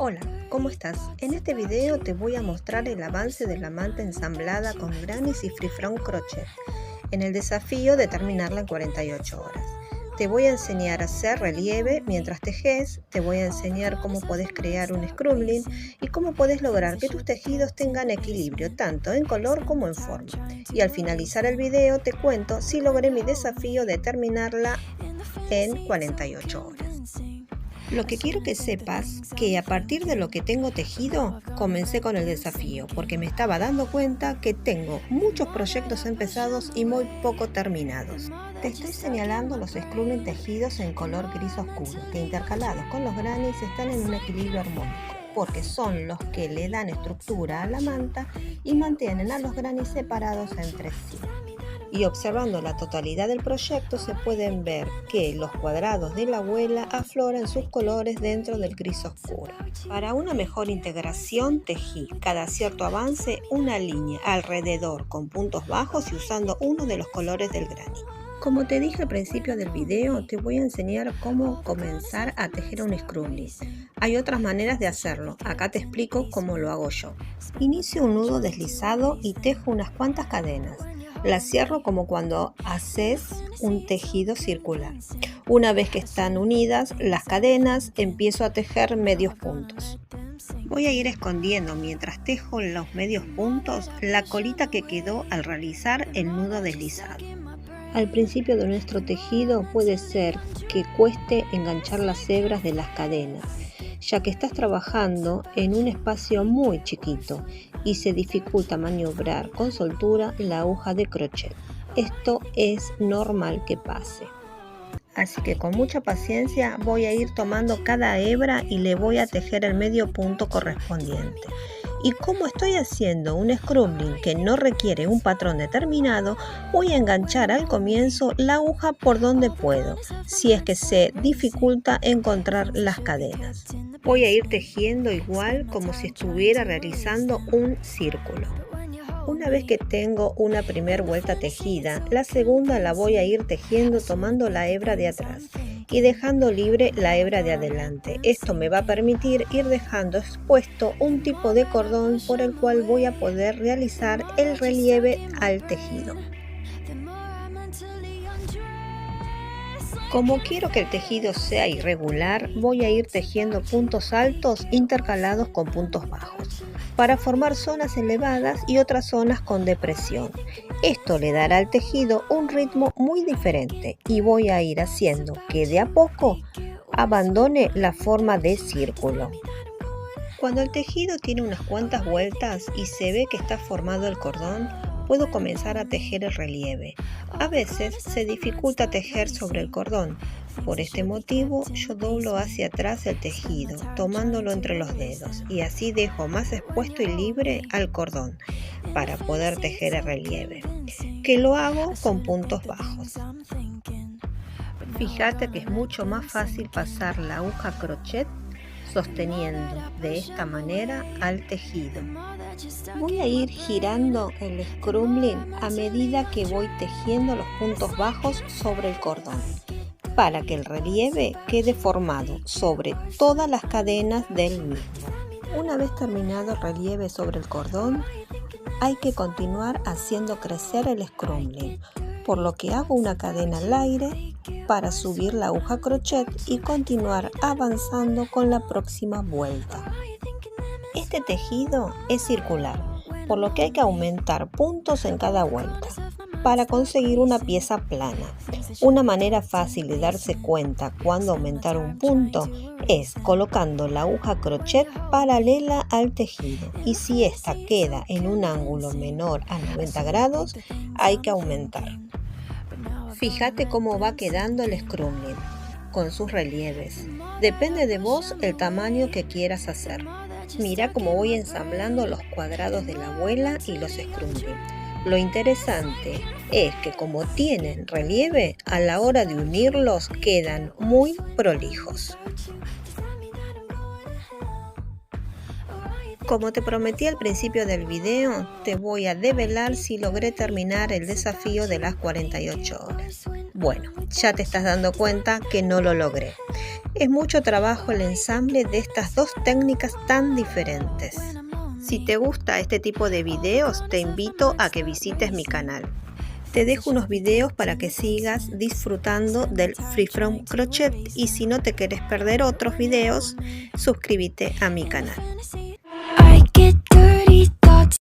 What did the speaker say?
Hola, ¿cómo estás? En este video te voy a mostrar el avance de la manta ensamblada con Granny's y Free From Crochet en el desafío de terminarla en 48 horas. Te voy a enseñar a hacer relieve mientras tejes, te voy a enseñar cómo podés crear un scrolling y cómo podés lograr que tus tejidos tengan equilibrio tanto en color como en forma. Y al finalizar el video te cuento si logré mi desafío de terminarla en 48 horas. Lo que quiero que sepas que a partir de lo que tengo tejido, comencé con el desafío porque me estaba dando cuenta que tengo muchos proyectos empezados y muy poco terminados. Te estoy señalando los scrolling tejidos en color gris oscuro, que intercalados con los Granny's están en un equilibrio armónico, porque son los que le dan estructura a la manta y mantienen a los Granny's separados entre sí. Y observando la totalidad del proyecto se pueden ver que los cuadrados de la abuela afloran sus colores dentro del gris oscuro. Para una mejor integración tejí cada cierto avance una línea alrededor con puntos bajos y usando uno de los colores del granny. Como te dije al principio del video, te voy a enseñar cómo comenzar a tejer un scrolling. Hay otras maneras de hacerlo, acá te explico cómo lo hago yo. Inicio un nudo deslizado y tejo unas cuantas cadenas. La cierro como cuando haces un tejido circular. Una vez que están unidas las cadenas, empiezo a tejer medios puntos. Voy a ir escondiendo mientras tejo los medios puntos la colita que quedó al realizar el nudo deslizado. Al principio de nuestro tejido puede ser que cueste enganchar las hebras de las cadenas, ya que estás trabajando en un espacio muy chiquito y se dificulta maniobrar con soltura la aguja de crochet. Esto es normal que pase. Así que con mucha paciencia voy a ir tomando cada hebra y le voy a tejer el medio punto correspondiente. Y como estoy haciendo un scrolling que no requiere un patrón determinado, voy a enganchar al comienzo la aguja por donde puedo, si es que se dificulta encontrar las cadenas. Voy a ir tejiendo igual como si estuviera realizando un círculo. Una vez que tengo una primera vuelta tejida, la segunda la voy a ir tejiendo tomando la hebra de atrás y dejando libre la hebra de adelante. Esto me va a permitir ir dejando expuesto un tipo de cordón por el cual voy a poder realizar el relieve al tejido. Como quiero que el tejido sea irregular, voy a ir tejiendo puntos altos intercalados con puntos bajos, para formar zonas elevadas y otras zonas con depresión. Esto le dará al tejido un ritmo muy diferente y voy a ir haciendo que de a poco abandone la forma de círculo. Cuando el tejido tiene unas cuantas vueltas y se ve que está formado el cordón, puedo comenzar a tejer el relieve. A veces se dificulta tejer sobre el cordón. Por este motivo yo doblo hacia atrás el tejido, tomándolo entre los dedos, y así dejo más expuesto y libre al cordón para poder tejer el relieve, que lo hago con puntos bajos. Fíjate que es mucho más fácil pasar la aguja crochet sosteniendo de esta manera al tejido. Voy a ir girando el scrolling a medida que voy tejiendo los puntos bajos sobre el cordón, para que el relieve quede formado sobre todas las cadenas del mismo. Una vez terminado el relieve sobre el cordón, hay que continuar haciendo crecer el scrolling, por lo que hago una cadena al aire para subir la aguja crochet y continuar avanzando con la próxima vuelta. Este tejido es circular, por lo que hay que aumentar puntos en cada vuelta para conseguir una pieza plana. Una manera fácil de darse cuenta cuando aumentar un punto es colocando la aguja crochet paralela al tejido, y si ésta queda en un ángulo menor a 90 grados, hay que aumentar. Fíjate cómo va quedando el scrolling con sus relieves. Depende de vos el tamaño que quieras hacer. Mira cómo voy ensamblando los cuadrados de la abuela y los scrolling. Lo interesante es que como tienen relieve, a la hora de unirlos quedan muy prolijos. Como te prometí al principio del video, te voy a develar si logré terminar el desafío de las 48 horas. Bueno, ya te estás dando cuenta que no lo logré. Es mucho trabajo el ensamble de estas dos técnicas tan diferentes. Si te gusta este tipo de videos, te invito a que visites mi canal. Te dejo unos videos para que sigas disfrutando del Free From Crochet y si no te querés perder otros videos, suscríbete a mi canal.